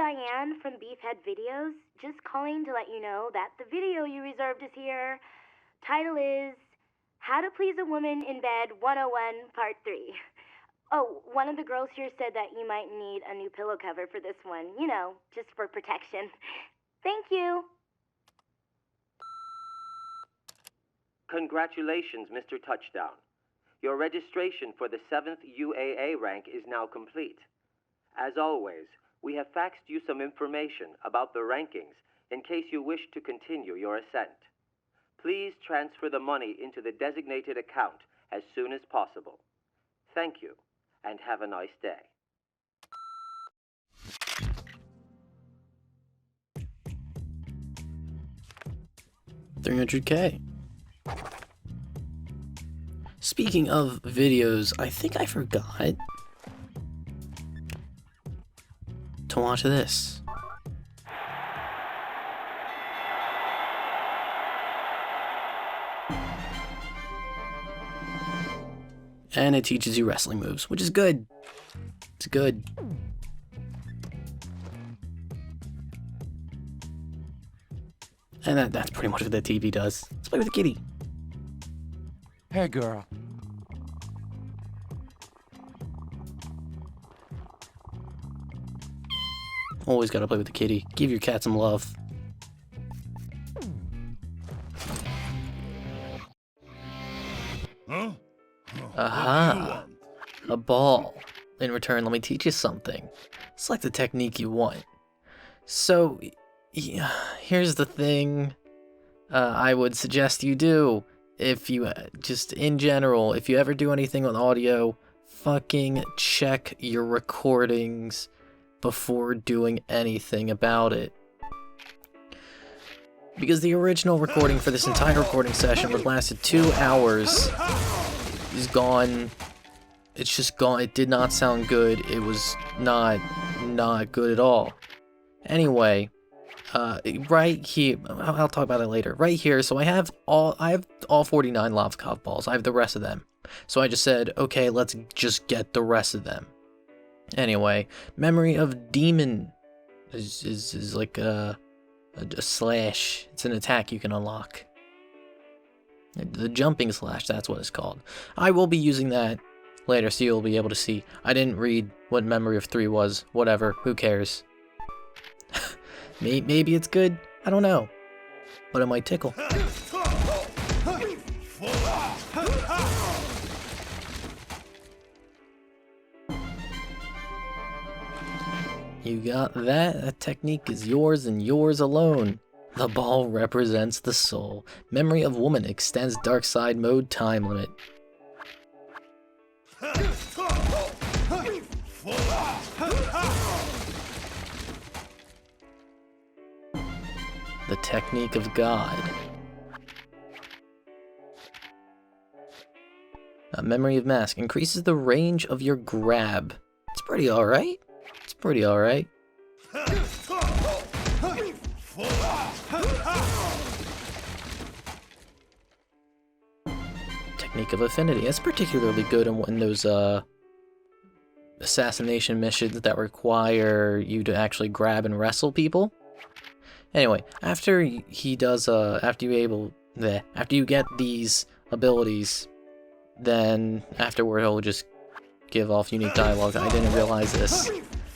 Diane from Beefhead Videos. Just calling to let you know that the video you reserved is here. Title is How to Please a Woman in Bed 101 Part 3. Oh, one of the girls here said that you might need a new pillow cover for this one. You know, just for protection. Thank you. Congratulations, Mr. Touchdown. Your registration for the 7th UAA rank is now complete. As always, we have faxed you some information about the rankings in case you wish to continue your ascent. Please transfer the money into the designated account as soon as possible. Thank you, and have a nice day. $300K. Speaking of videos, I think I forgot to watch this. And it teaches you wrestling moves, which is good. It's good. And that's pretty much what the TV does. Let's play with the kitty. Hey, girl. Always gotta play with the kitty. Give your cat some love. Huh? Aha! A ball. In return, let me teach you something. Select the technique you want. So, yeah, here's the thing I would suggest you do. If you, just in general, if you ever do anything with audio, fucking check your recordings before doing anything about it. Because the original recording for this entire recording session would lasted 2 hours is gone. It's just gone. It did not sound good. It was not good at all. Anyway, right here, I'll talk about that later. Right here, so I have all 49 Lavkov balls. I have the rest of them. So I just said, okay, let's just get the rest of them. Anyway, Memory of Demon is like a slash. It's an attack you can unlock. The jumping slash, that's what it's called. I will be using that later, so you'll be able to see. I didn't read what Memory of 3 was. Whatever, who cares? Maybe it's good, I don't know. But it might tickle. You got that? That technique is yours and yours alone. The ball represents the soul. Memory of Woman extends dark side mode time limit. The technique of God. Memory of Mask increases the range of your grab. It's pretty alright. It's pretty alright. Technique of Affinity. That's particularly good in those assassination missions that require you to actually grab and wrestle people. Anyway, after he does after you get these abilities, then afterward he'll just give off unique dialogue. I didn't realize this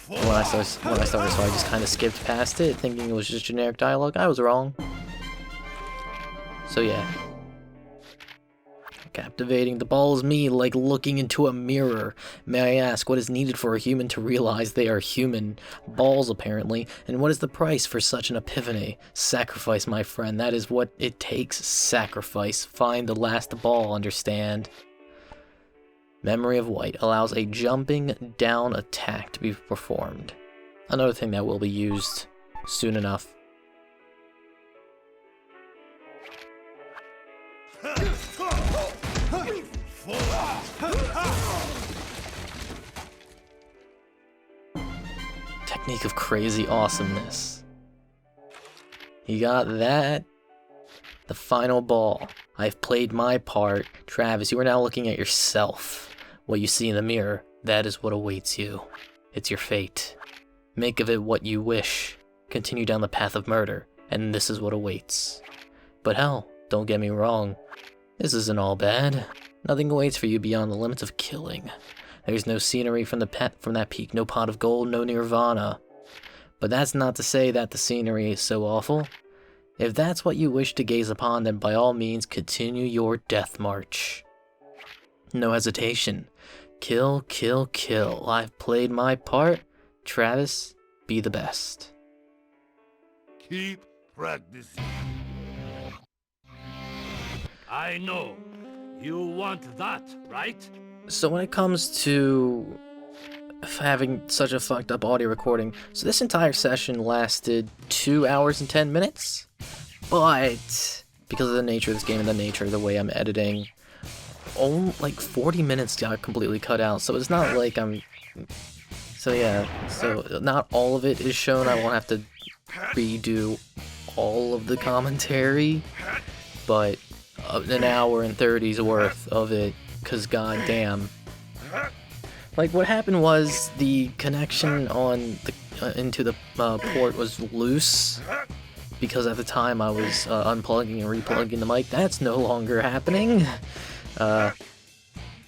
when I started, so I just kind of skipped past it, thinking it was just generic dialogue. I was wrong. So yeah. Captivating. The ball is me, like looking into a mirror. May I ask, what is needed for a human to realize they are human? Balls, apparently. And what is the price for such an epiphany? Sacrifice, my friend. That is what it takes. Sacrifice. Find the last ball, understand? Memory of White allows a jumping down attack to be performed. Another thing that will be used soon enough. Technique of Crazy Awesomeness. You got that? The final ball. I've played my part. Travis, you are now looking at yourself. What you see in the mirror, that is what awaits you. It's your fate. Make of it what you wish. Continue down the path of murder, and this is what awaits. But hell, don't get me wrong. This isn't all bad. Nothing awaits for you beyond the limits of killing. There's no scenery from that peak, no pot of gold, no nirvana. But that's not to say that the scenery is so awful. If that's what you wish to gaze upon, then by all means continue your death march. No hesitation. Kill, kill, kill. I've played my part. Travis, be the best. Keep practicing. I know. You want that, right? So when it comes to having such a fucked up audio recording, so this entire session lasted 2 hours and 10 minutes, but because of the nature of this game and the nature of the way I'm editing, only like 40 minutes got completely cut out, so it's not like so not all of it is shown. I won't have to redo all of the commentary, but an hour and 30's worth of it, cause goddamn. Like, what happened was the connection on the into the port was loose, because at the time I was unplugging and replugging the mic. That's no longer happening.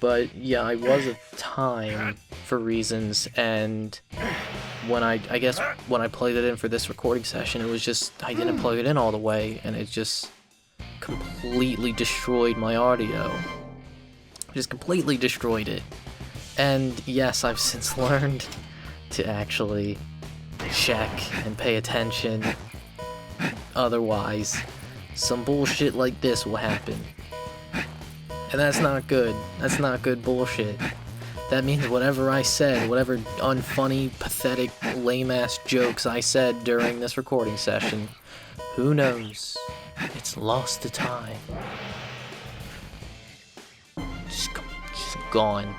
But yeah, I was at the time for reasons, and when I guess when I plugged it in for this recording session, it was just, I didn't plug it in all the way, and it just completely destroyed my audio. Just completely destroyed it. And yes, I've since learned to actually check and pay attention. Otherwise, some bullshit like this will happen. And that's not good. That's not good bullshit. That means whatever I said, whatever unfunny, pathetic, lame-ass jokes I said during this recording session, who knows? It's lost to time. Just gone.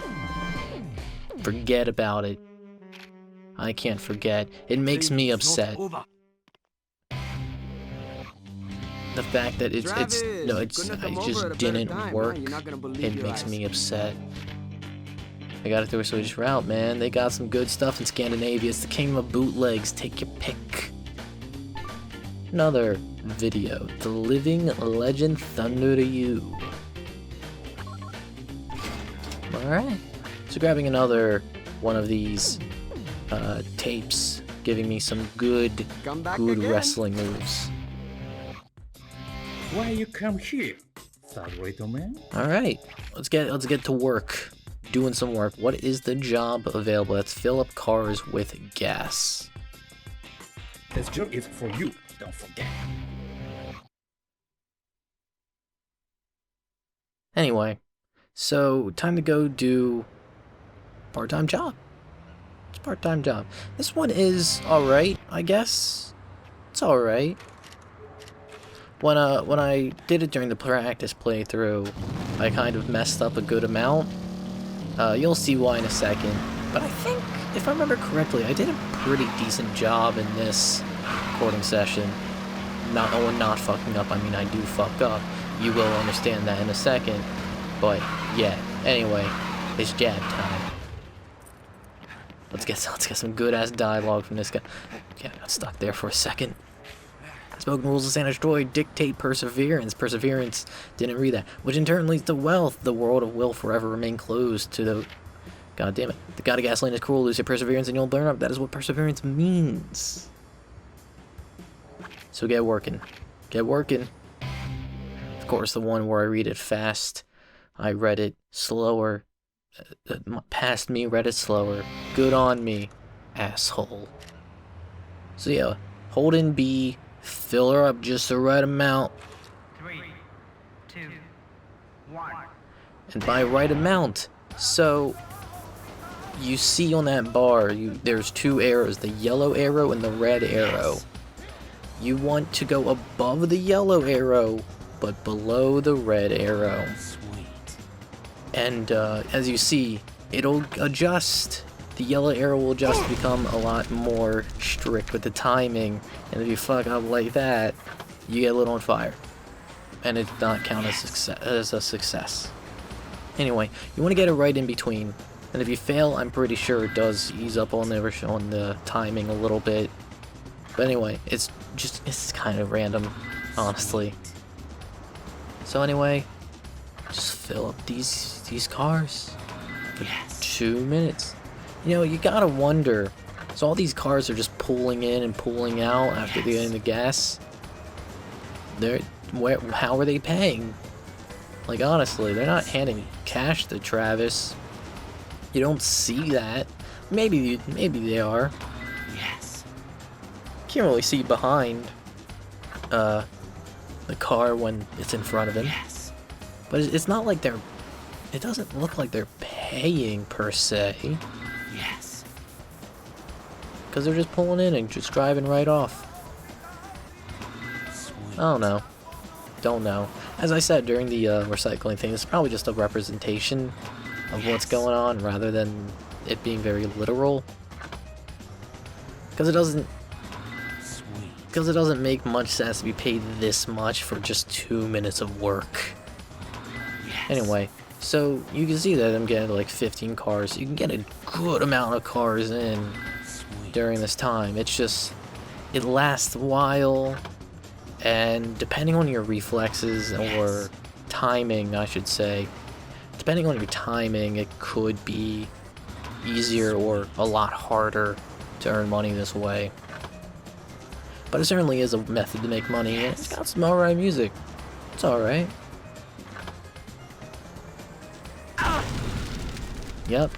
Forget about it. I can't forget. It makes me upset. The fact that it just didn't work, it makes me upset. I gotta do a Swedish route, man. They got some good stuff in Scandinavia. It's the kingdom of bootlegs. Take your pick. Another video. The Living Legend Thunder to You. Alright. So grabbing another one of these tapes, giving me some good wrestling moves. Why you come here, Thugwaiter man? Alright, let's get to work. Doing some work. What is the job available? Let's fill up cars with gas. This job is for you, don't forget. Anyway, so time to go do part-time job. It's a part-time job. This one is alright, I guess. It's alright. When I did it during the practice playthrough, I kind of messed up a good amount. You'll see why in a second. But I think, if I remember correctly, I did a pretty decent job in this recording session. Not fucking up. I mean, I do fuck up. You will understand that in a second. But yeah. Anyway, it's jab time. Let's get some good ass dialogue from this guy. Yeah, I got stuck there for a second. Spoken rules of San Andreas dictate perseverance. Perseverance didn't read that. Which in turn leads to wealth. The world of will forever remain closed to the... God damn it. The god of gasoline is cruel. Lose your perseverance and you'll burn up. That is what perseverance means. So get working. Get working. Of course, the one where I read it fast. I read it slower. Past me read it slower. Good on me, asshole. So yeah, hold in B. Fill her up just the right amount. 3, 2, 1. And by right amount, so you see on that bar, there's two arrows, the yellow arrow and the red arrow. You want to go above the yellow arrow, but below the red arrow. And as you see, it'll adjust. The yellow arrow will just become a lot more strict with the timing, and if you fuck up like that, you get lit on fire, and it does not count as a success. Anyway, you want to get it right in between. And if you fail, I'm pretty sure it does ease up on the timing a little bit. But anyway, it's kind of random, honestly. So anyway, just fill up these cars for 2 minutes. You know, you gotta wonder. So all these cars are just pulling in and pulling out after getting the gas. How are they paying? Like, honestly, they're not handing cash to Travis. You don't see that. Maybe they are. Yes. Can't really see behind the car when it's in front of him. Yes. But it's not like they're... It doesn't look like they're paying, per se. Yes. Because they're just pulling in and just driving right off. Sweet. I don't know. Don't know. As I said during the recycling thing, it's probably just a representation of what's going on rather than it being very literal. Because it doesn't make much sense to be paid this much for just 2 minutes of work. Yes. Anyway, so you can see that I'm getting like 15 cars. You can get a good amount of cars in during this time. It's just, it lasts a while, and depending on your reflexes or timing, I should say, depending on your timing, it could be easier or a lot harder to earn money this way. But it certainly is a method to make money, and it's got some alright music. It's alright. Yep.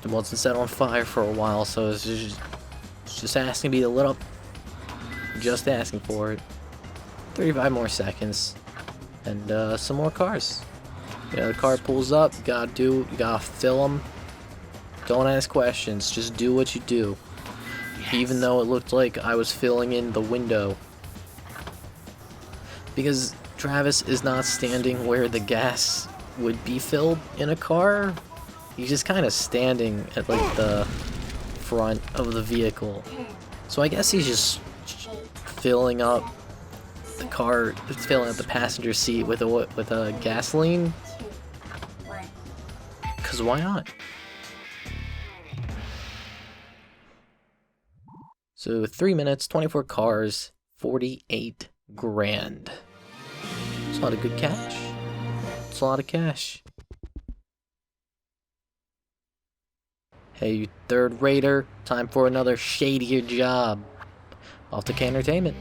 It wasn't set on fire for a while, so it's just asking to be lit up. Just asking for it. 35 more seconds. And some more cars. You know, the car pulls up, you gotta fill them. Don't ask questions, just do what you do. Even though it looked like I was filling in the window. Because Travis is not standing where the gas would be filled in a car. He's just kind of standing at like the front of the vehicle. So I guess he's just filling up the car, filling up the passenger seat with a gasoline. Cause why not? So 3 minutes, 24 cars, 48 grand. It's a lot of good cash. It's a lot of cash. Hey, you third rater, time for another shadier job. Off to K Entertainment.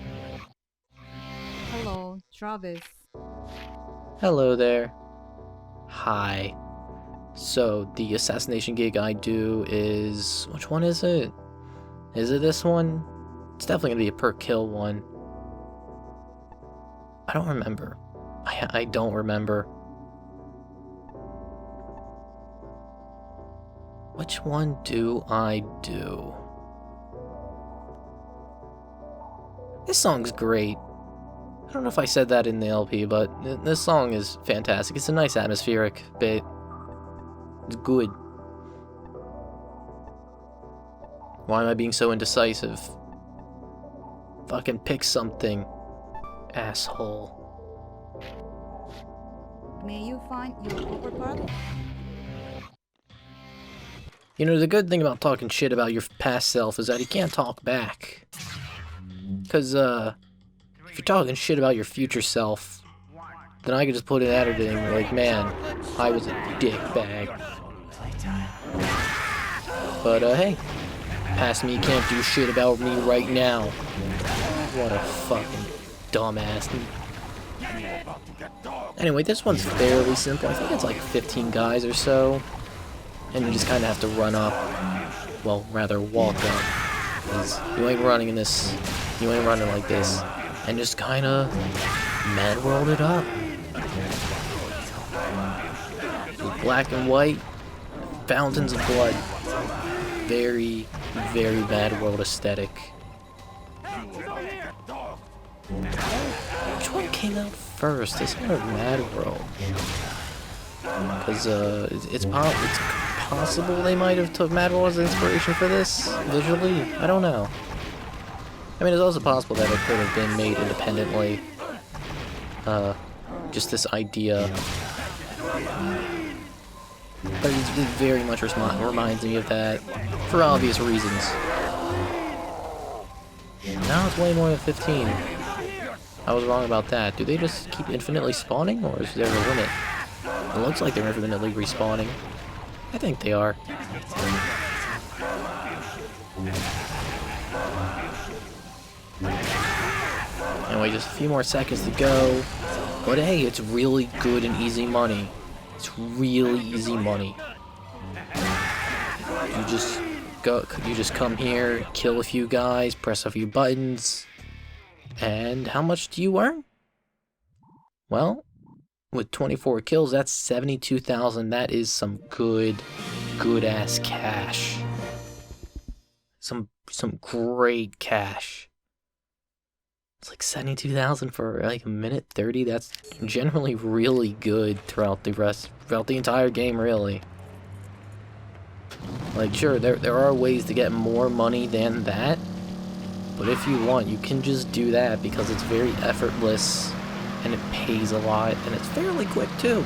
Hello, Travis. Hello there. Hi. So, the assassination gig I do is... Which one is it? Is it this one? It's definitely gonna be a per kill one. I don't remember. I don't remember. Which one do I do? This song's great. I don't know if I said that in the LP, but this song is fantastic. It's a nice atmospheric bit. It's good. Why am I being so indecisive? Fucking pick something, asshole. May you find your overpass? You know, the good thing about talking shit about your past self is that you can't talk back. Cause, if you're talking shit about your future self, then I could just put in editing, like, man, I was a dickbag. But, hey, past me can't do shit about me right now. What a fucking dumbass. Anyway, this one's fairly simple. I think it's like 15 guys or so. And you just kind of have to run up. Well, rather walk up. 'Cause you ain't running in this. You ain't running like this. And just kind of mad world it up. Black and white. Fountains of blood. Very, very Mad World aesthetic. Which one came out first? This one or Mad World? Because it's possible they might have took Mad World as inspiration for this visually. I don't know. I mean, it's also possible that it could have been made independently. Just this idea. But it very much reminds me of that, for obvious reasons. Now it's way more than 15. I was wrong about that. Do they just keep infinitely spawning, or is there a limit? It looks like they're infinitely respawning. I think they are. Anyway, just a few more seconds to go. But hey, it's really good and easy money. It's really easy money. You just come here, kill a few guys, press a few buttons, and how much do you earn? Well, with 24 kills, that's 72,000. That is some good ass cash. Some great cash. It's like 72,000 for like a minute 30. That's generally really good throughout the entire game, really. Like, sure, there are ways to get more money than that, but if you want, you can just do that because it's very effortless and it pays a lot, and it's fairly quick too.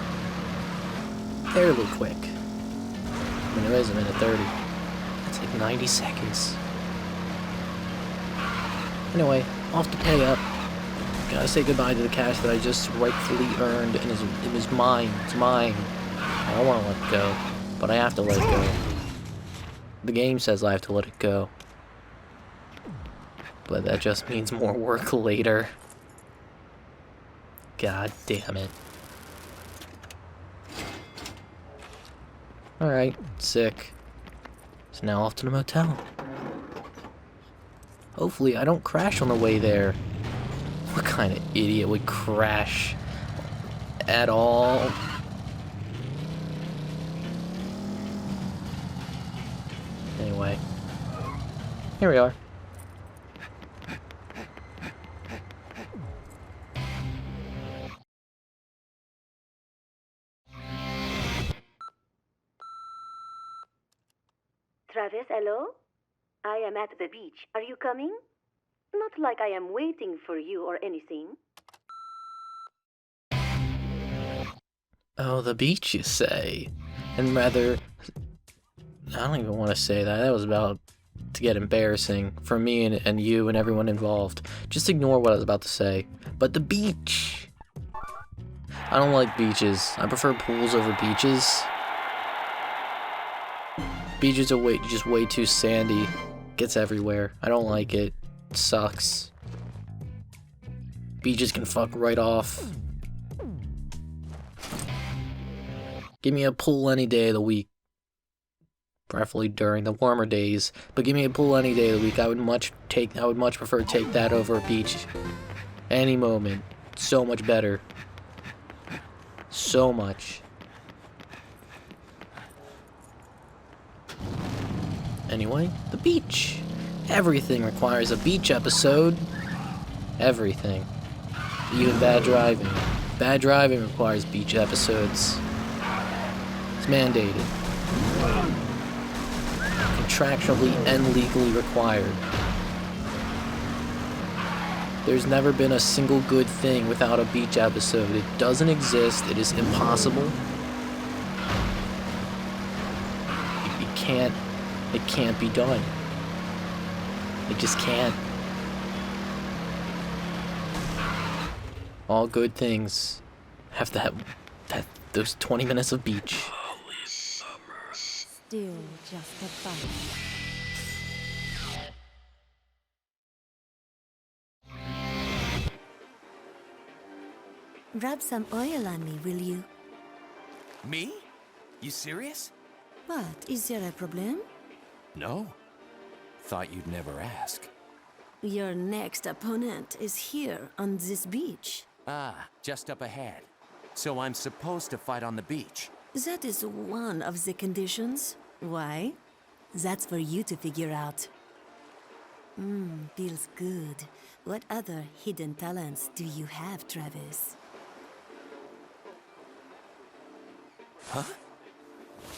Fairly quick. I mean, it is a minute 30. That's like 90 seconds. Anyway, off to pay up. Gotta say goodbye to the cash that I just rightfully earned, and it was mine. It's mine. I don't want to let it go, but I have to let it go. The game says I have to let it go. But that just means more work later. God damn it. Alright, sick. So now off to the motel. Hopefully I don't crash on the way there. What kind of idiot would crash at all? Anyway, here we are. Travis, hello? I am at the beach. Are you coming? Not like I am waiting for you or anything. Oh, the beach, you say? And rather, I don't even want to say that. That was about to get embarrassing for me and you and everyone involved. Just ignore what I was about to say. But the beach! I don't like beaches. I prefer pools over beaches. Beaches are just way too sandy. Gets everywhere. I don't like it. It sucks. Beaches can fuck right off. Give me a pool any day of the week. Preferably during the warmer days. But give me a pool any day of the week. I would much prefer to take that over a beach. Any moment. So much better. So much. Anyway, the beach. Everything requires a beach episode. Everything. Even bad driving. Bad driving requires beach episodes. It's mandated. Contractually and legally required. There's never been a single good thing without a beach episode. It doesn't exist. It is impossible. It can't be done. It just can't. All good things have to have those 20 minutes of beach. Still just a fight. Rub some oil on me, will you? Me? You serious? What? Is there a problem? No. Thought you'd never ask. Your next opponent is here on this beach. Ah, just up ahead. So I'm supposed to fight on the beach. That is one of the conditions. Why? That's for you to figure out. Feels good. What other hidden talents do you have, Travis? Huh?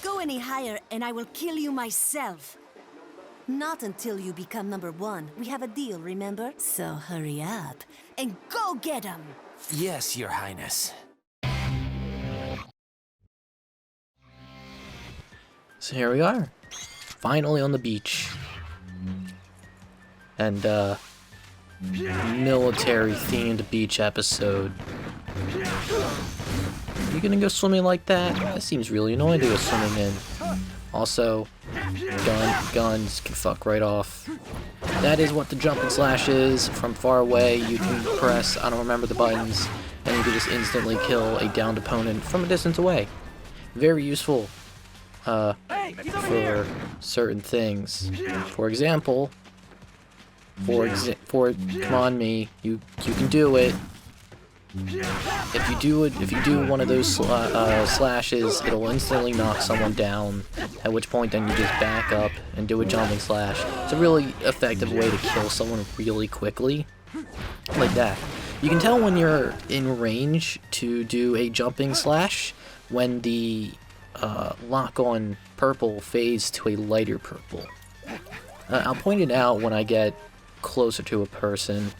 Go any higher and I will kill you myself. Not until you become number 1. We have a deal, remember? So hurry up and go get him! Yes, Your Highness. So here we are. Finally on the beach. And, military-themed beach episode. You gonna go swimming like that? That seems really annoying to go swimming in. Also, guns can fuck right off. That is what the jump and slash is. From far away, you can press, I don't remember the buttons, and you can just instantly kill a downed opponent from a distance away. Very useful, for certain things. For example, come on me, you can do it. If you do one of those slashes, it'll instantly knock someone down, at which point then you just back up and do a jumping slash. It's a really effective way to kill someone really quickly, like that. You can tell when you're in range to do a jumping slash when the lock-on purple fades to a lighter purple. I'll point it out when I get closer to a person.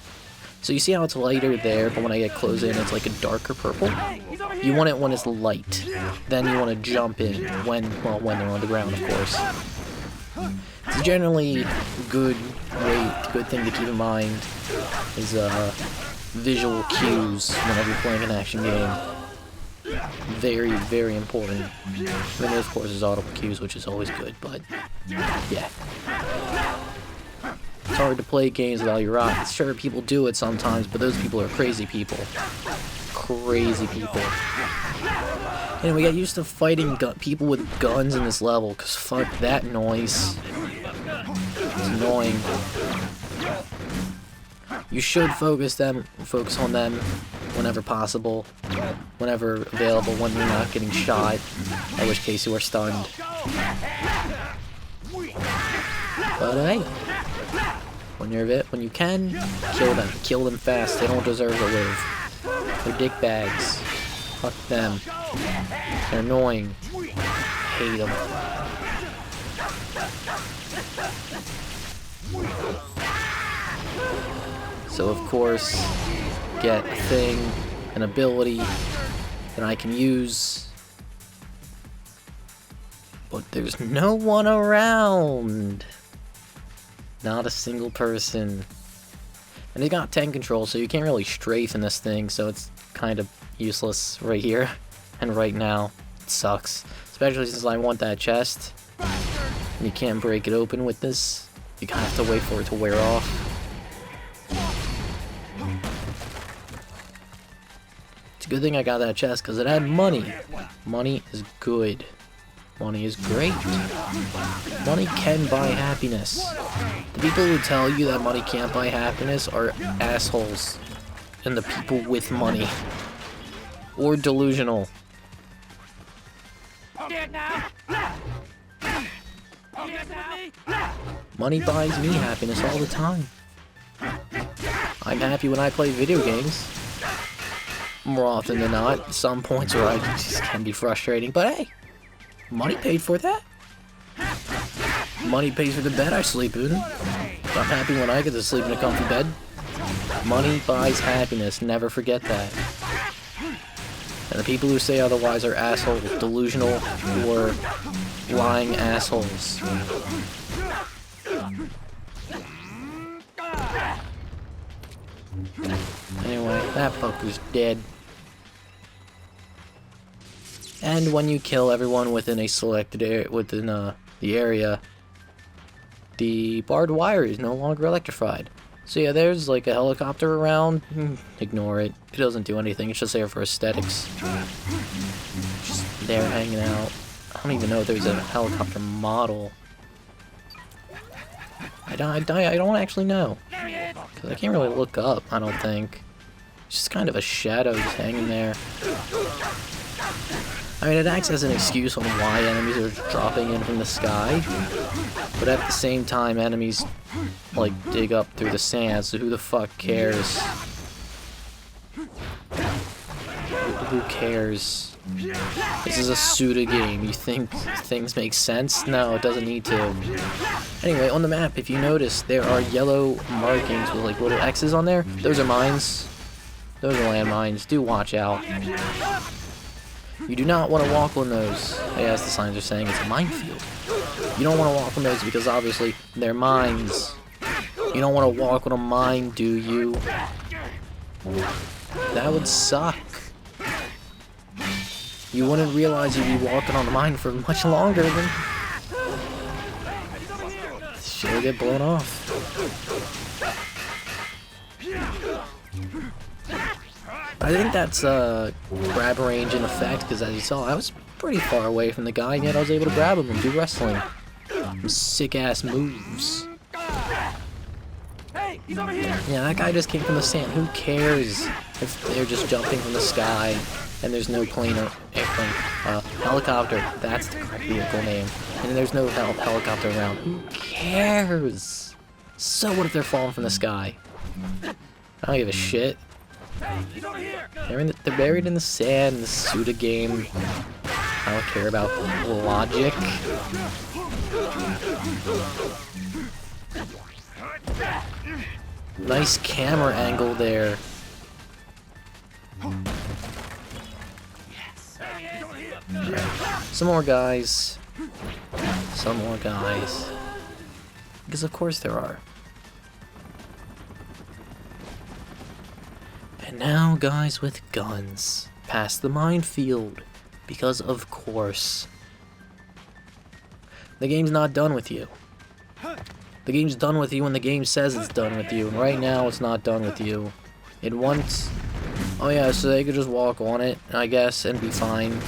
So you see how it's lighter there, but when I get close in, it's like a darker purple? You want it when it's light. Then you want to jump in when they're on the ground, of course. It's generally good thing to keep in mind is visual cues whenever you're playing an action game. Very, very important. I mean, of course, there's audible cues, which is always good, but yeah. It's hard to play games without your eyes. Sure, people do it sometimes, but those people are crazy people. Crazy people. And we got used to fighting people with guns in this level, because fuck that noise. It's annoying. You should focus on them whenever possible, whenever available, when you're not getting shot, in which case you are stunned. But hey, when you can, kill them fast. They don't deserve to live. They're dickbags. Fuck them. They're annoying. Hate them. So of course, get a thing, an ability that I can use, but there's no one around. Not a single person. And they got 10 control, so you can't really strafe in this thing, so it's kind of useless right here and right now. It sucks. Especially since I want that chest. And you can't break it open with this. You kind of have to wait for it to wear off. It's a good thing I got that chest, because it had money. Money is good. Money is great. Money can buy happiness. The people who tell you that money can't buy happiness are assholes. And the people with money. Or delusional. Money buys me happiness all the time. I'm happy when I play video games. More often than not. Some points where I just can be frustrating, but hey. Money paid for that. Money pays for the bed I sleep in. I'm happy when I get to sleep in a comfy bed. Money buys happiness. Never forget that. And the people who say otherwise are assholes, delusional, or lying assholes. Anyway, that fucker's dead. And when you kill everyone within a selected area, the area, the barbed wire is no longer electrified. So yeah, there's like a helicopter around. Ignore it. It doesn't do anything. It's just there for aesthetics. Just there hanging out. I don't even know if there's a helicopter model. I don't actually know. Because I can't really look up, I don't think. It's just kind of a shadow just hanging there. I mean, it acts as an excuse on why enemies are dropping in from the sky, but at the same time, enemies, like, dig up through the sand, so who the fuck cares? Who cares? This is a Suda game. You think things make sense? No, it doesn't need to. Anyway, on the map, if you notice, there are yellow markings with, like, little X's on there. Those are mines. Those are landmines. Do watch out. You do not want to walk on those. As the signs are saying, it's a minefield. You don't want to walk on those because obviously they're mines. You don't want to walk on a mine, do you? That would suck. You wouldn't realize you'd be walking on a mine for much longer than... Shit will get blown off. I think that's grab range in effect, because as you saw, I was pretty far away from the guy, and yet I was able to grab him and do wrestling. Some sick-ass moves. Hey, he's over here. Yeah, that guy just came from the sand. Who cares if they're just jumping from the sky and there's no plane or airplane? Helicopter, that's the correct vehicle name. And there's no helicopter around. Who cares? So what if they're falling from the sky? I don't give a shit. They're buried in the sand, the Suda game. I don't care about logic. Nice camera angle there. Right. Some more guys. Some more guys. Because of course there are. And now guys with guns. Past the minefield. Because of course. The game's not done with you. The game's done with you when the game says it's done with you. And right now it's not done with you. It wants... Oh yeah, so they could just walk on it, I guess, and be fine.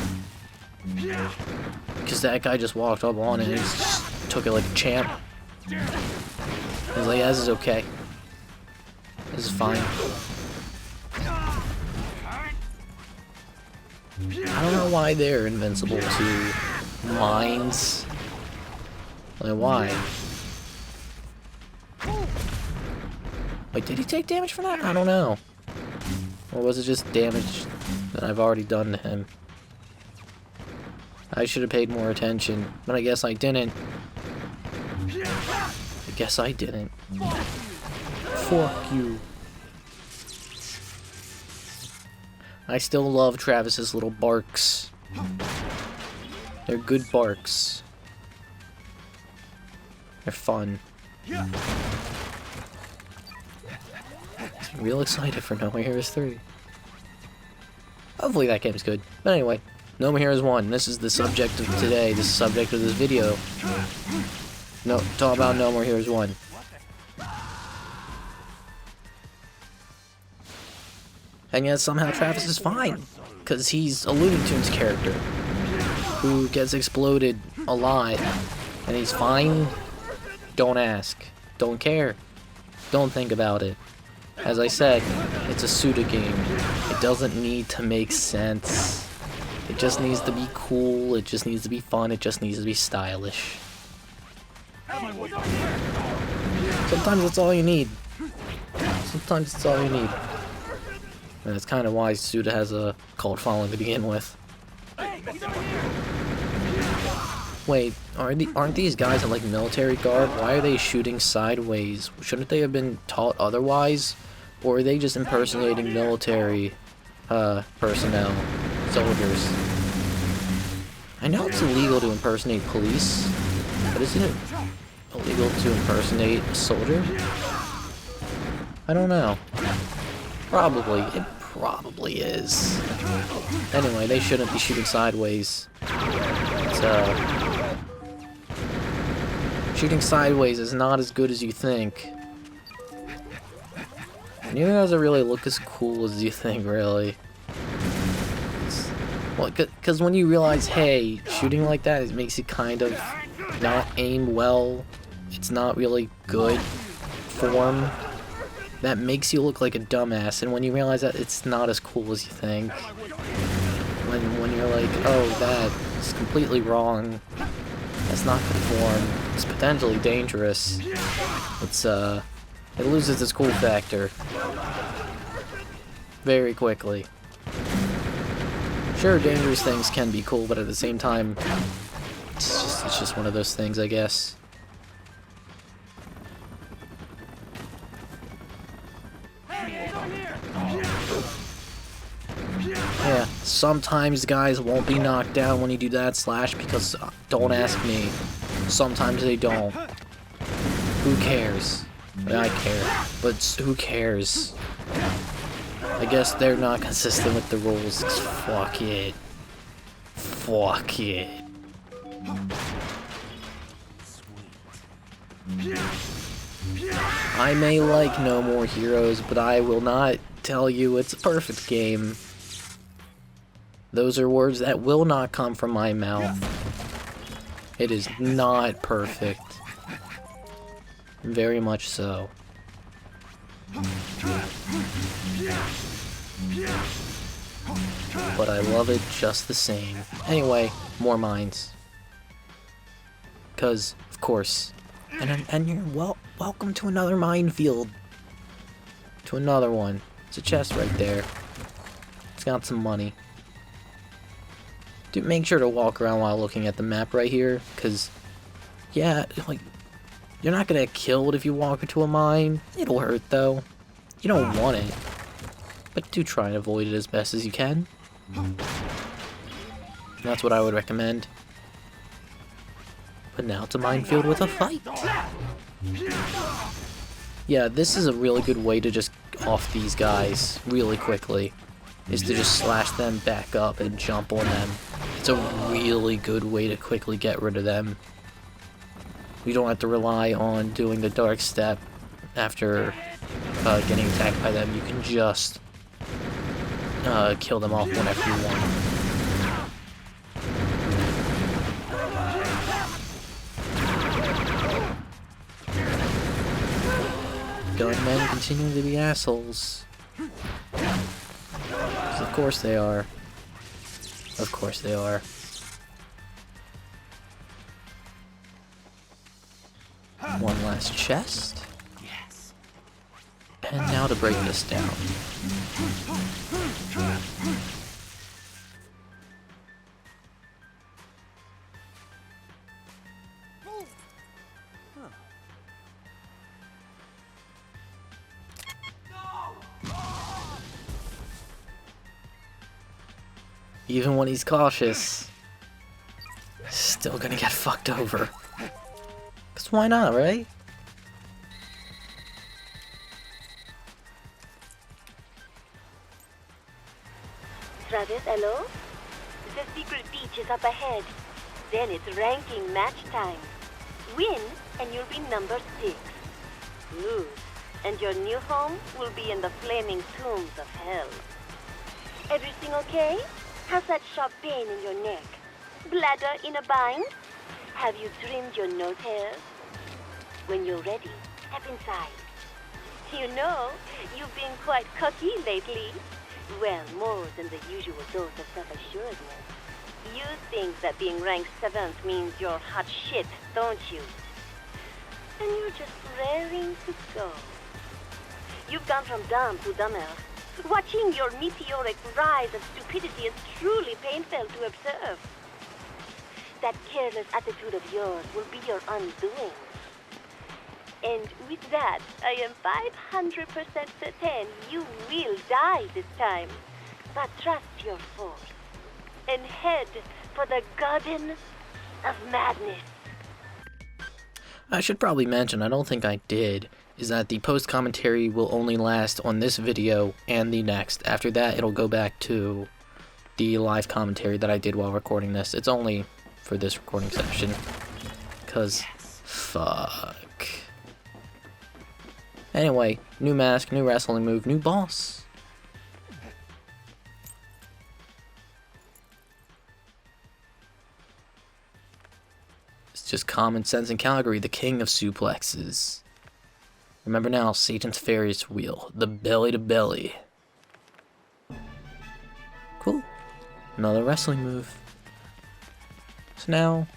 Because that guy just walked up on it and he just took it like a champ. He's like, yeah, this is okay. This is fine. I don't know why they're invincible to mines. Like, why? Wait, did he take damage for that? I don't know. Or was it just damage that I've already done to him? I should have paid more attention, but I guess I didn't. I guess I didn't. Fuck you. I still love Travis's little barks. They're good barks. They're fun. I'm real excited for No More Heroes 3. Hopefully that game's good. But anyway, No More Heroes 1. This is the subject of today. This is the subject of this video. No, talk about No More Heroes 1. And yet somehow Travis is fine. Because he's a Looney Tunes character. Who gets exploded alive. And he's fine. Don't ask. Don't care. Don't think about it. As I said, it's a Suda game. It doesn't need to make sense. It just needs to be cool, it just needs to be fun, it just needs to be stylish. Sometimes it's all you need. Sometimes it's all you need. And that's kind of why Suda has a cult following to begin with. Wait, aren't these guys in like military garb? Why are they shooting sideways? Shouldn't they have been taught otherwise? Or are they just impersonating military personnel, soldiers? I know it's illegal to impersonate police, but isn't it illegal to impersonate a soldier? I don't know. Probably. It probably is. Anyway, they shouldn't be shooting sideways. It's, shooting sideways is not as good as you think. Neither does it really look as cool as you think, really. Well, because when you realize, hey, shooting like that, it makes you kind of not aim well. It's not really good form. That makes you look like a dumbass, and when you realize that it's not as cool as you think. When you're like, oh, that is completely wrong. That's not good form. It's potentially dangerous. It's, it loses its cool factor very quickly. Sure, dangerous things can be cool, but at the same time, it's just one of those things, I guess. Yeah, sometimes guys won't be knocked down when you do that slash because, don't ask me, sometimes they don't. Who cares? I care, but who cares? I guess they're not consistent with the rules. Fuck it. Fuck it. I may like No More Heroes, but I will not tell you it's a perfect game. Those are words that will not come from my mouth. It is not perfect. Very much so. But I love it just the same. Anyway, more mines. Cause, of course. And you're welcome to another minefield. To another one. It's a chest right there. It's got some money. Dude, make sure to walk around while looking at the map right here, cause yeah, like, you're not gonna get killed if you walk into a mine. It'll hurt though. You don't want it. But do try and avoid it as best as you can. That's what I would recommend. But now it's a minefield with a fight. Yeah, this is a really good way to just off these guys really quickly. Is to just slash them back up and jump on them. It's a really good way to quickly get rid of them. You don't have to rely on doing the dark step after getting attacked by them. You can just kill them off whenever you want. Gunmen continue to be assholes. Of course they are. Of course they are. One last chest. Yes. And now to break this down. Even when he's cautious, still gonna get fucked over. Cause why not, right? Travis, hello? The secret beach is up ahead. Then it's ranking match time. Win, and you'll be number 6. Lose, and your new home will be in the flaming tombs of hell. Everything okay? How's that sharp pain in your neck? Bladder in a bind? Have you trimmed your nose hairs? When you're ready, step inside. You know, you've been quite cocky lately. Well, more than the usual dose of self-assuredness. You think that being ranked 7th means you're hot shit, don't you? And you're just raring to go. You've gone from dumb to dumber. Watching your meteoric rise of stupidity is truly painful to observe. That careless attitude of yours will be your undoing. And with that, I am 500% certain you will die this time. But trust your force and head for the Garden of Madness. I should probably mention, I don't think I did, is that the post-commentary will only last on this video and the next. After that, it'll go back to the live commentary that I did while recording this. It's only for this recording session. Cause, fuck. Anyway, new mask, new wrestling move, new boss. It's just common sense in Calgary, the king of suplexes. Remember now, Satan's Ferris wheel, the belly to belly. Cool. Another wrestling move. So now,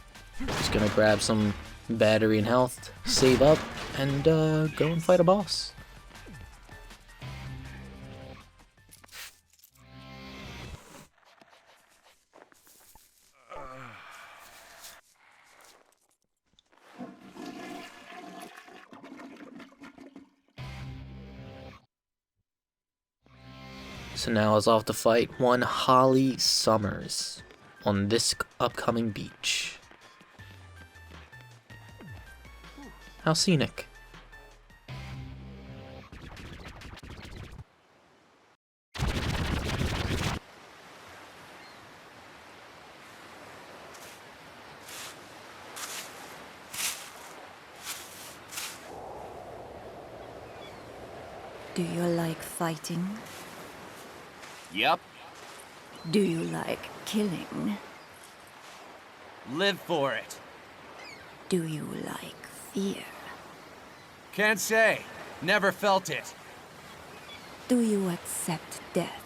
just gonna grab some battery and health, save up, and go and fight a boss. So now is off to fight one Holly Summers on this upcoming beach. How scenic. Do you like fighting? Yep. Do you like killing? Live for it. Do you like fear? Can't say. Never felt it. Do you accept death?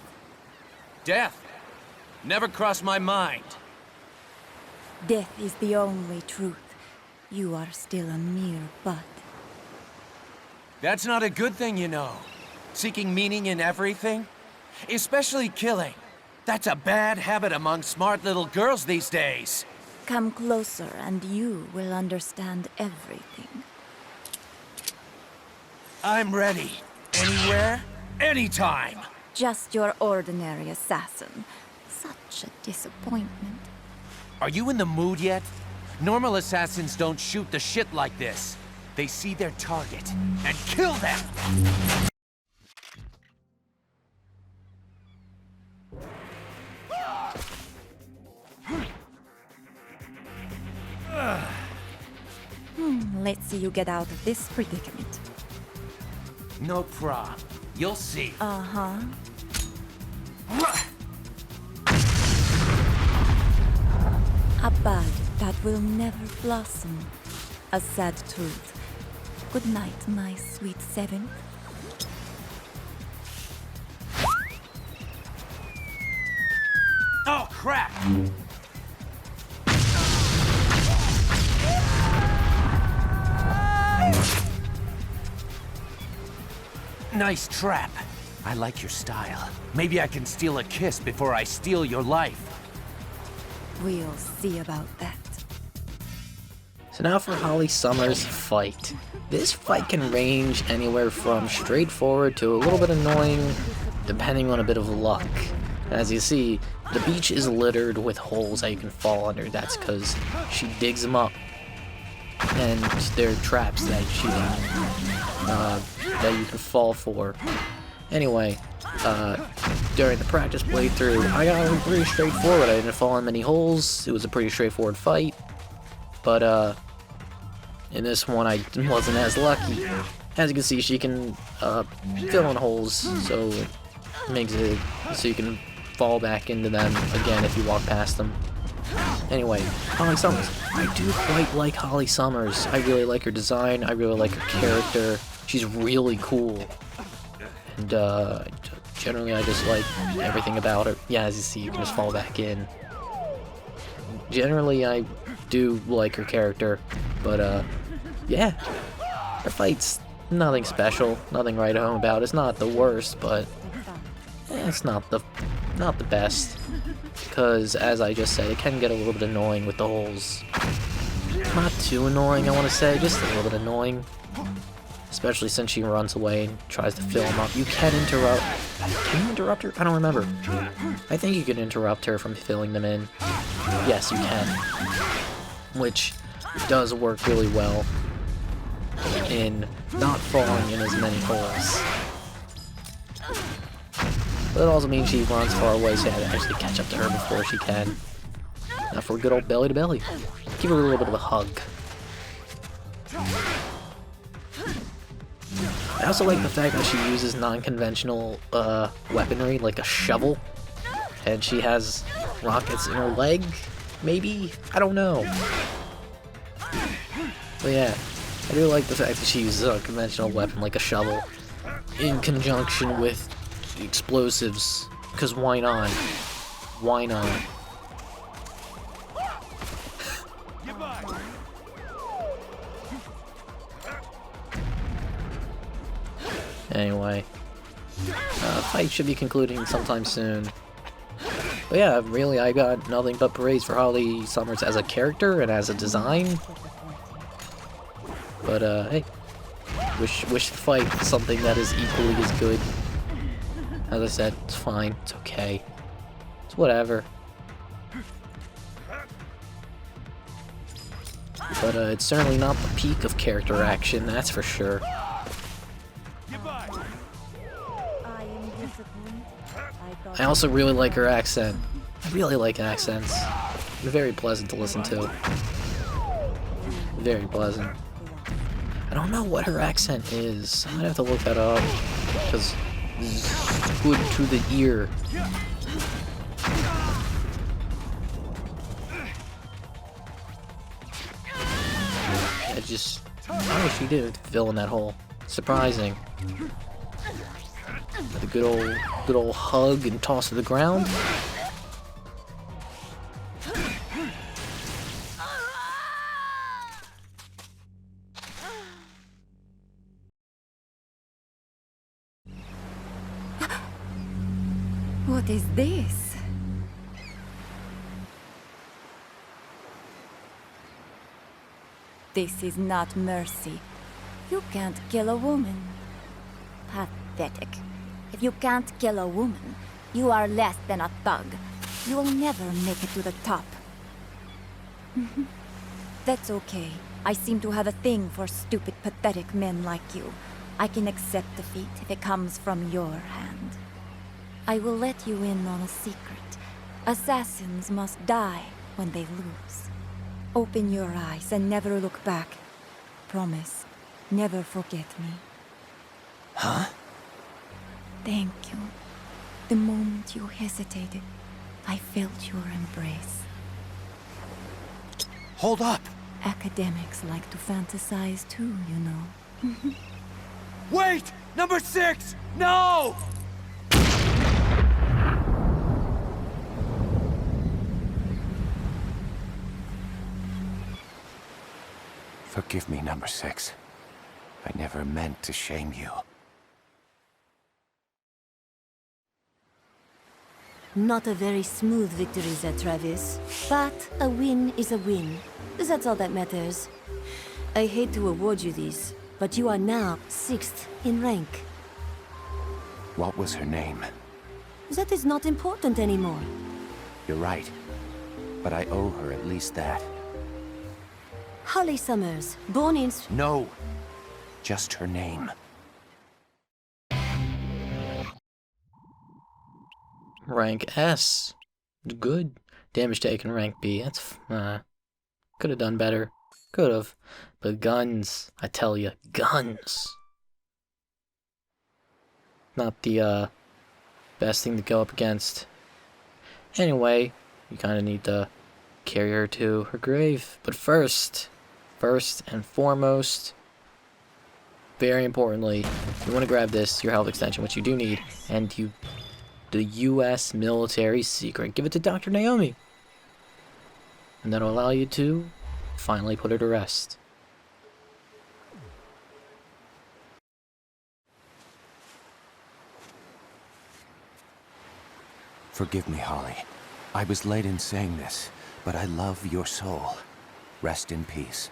Death? Never crossed my mind. Death is the only truth. You are still a mere bud. That's not a good thing, you know. Seeking meaning in everything. Especially killing. That's a bad habit among smart little girls these days. Come closer and you will understand everything. I'm ready. Anywhere, anytime. Just your ordinary assassin. Such a disappointment. Are you in the mood yet? Normal assassins don't shoot the shit like this. They see their target and kill them! Let's see you get out of this predicament. No prob. You'll see. Uh-huh. A bud that will never blossom. A sad truth. Good night, my sweet seventh. Oh, crap! Nice trap. I like your style. Maybe I can steal a kiss before I steal your life. We'll see about that. So now for Holly Summers' fight. This fight can range anywhere from straightforward to a little bit annoying, depending on a bit of luck. As you see, the beach is littered with holes that you can fall under. That's because she digs them up. And they're traps that that you can fall for. Anyway, during the practice playthrough, I got it pretty straightforward. I didn't fall in many holes. It was a pretty straightforward fight. But, in this one, I wasn't as lucky. As you can see, she can fill in holes, so it makes it so you can fall back into them again if you walk past them. Anyway, Holly Summers. I do quite like Holly Summers. I really like her design. I really like her character. She's really cool. And, generally I just like everything about her. Yeah, as you see, you can just fall back in. Generally, I do like her character, but, yeah. Her fight's nothing special, nothing right home about. It's not the worst, but it's not the best. Because, as I just said, it can get a little bit annoying with the holes. Not too annoying, I want to say, just a little bit annoying. Especially since she runs away and tries to fill them up. You can interrupt... Can you interrupt her? I don't remember. I think you can interrupt her from filling them in. Yes, you can. Which does work really well in not falling in as many holes. But it also means she runs far away, so you have to actually catch up to her before she can. Now for a good old belly to belly. Give her a little bit of a hug. I also like the fact that she uses non-conventional weaponry, like a shovel. And she has rockets in her leg, maybe? I don't know. But yeah, I do like the fact that she uses a conventional weapon like a shovel in conjunction with explosives, because why not? Why not? Anyway, fight should be concluding sometime soon. But yeah, really, I got nothing but praise for Holly Summers as a character and as a design. But hey, wish to fight something that is equally as good. As I said, it's fine. It's okay. It's whatever. But it's certainly not the peak of character action, that's for sure. I also really like her accent. I really like accents. Very pleasant to listen to. Very pleasant. I don't know what her accent is. I might have to look that up. Because it's good to the ear. I wish she did fill in that hole. Surprising. With a good old hug and toss to the ground. What is this? This is not mercy. You can't kill a woman. Pathetic. If you can't kill a woman, you are less than a thug. You will never make it to the top. That's okay. I seem to have a thing for stupid, pathetic men like you. I can accept defeat if it comes from your hand. I will let you in on a secret. Assassins must die when they lose. Open your eyes and never look back. Promise, never forget me. Huh? Thank you. The moment you hesitated, I felt your embrace. Hold up! Academics like to fantasize too, you know. Wait! Number 6! No! Forgive me, number 6. I never meant to shame you. Not a very smooth victory there, Travis. But a win is a win. That's all that matters. I hate to award you this, but you are now 6th in rank. What was her name? That is not important anymore. You're right. But I owe her at least that. Holly Summers, born in... No! Just her name. Rank S. Good. Damage taken, rank B. That's, could have done better. Could have. But guns, I tell you, guns. Not the, best thing to go up against. Anyway, you kind of need to carry her to her grave. But first and foremost, very importantly, you want to grab this, your health extension, which you do need, and the U.S. military secret. Give it to Dr. Naomi. And that'll allow you to finally put her to rest. Forgive me, Holly. I was late in saying this, but I love your soul. Rest in peace.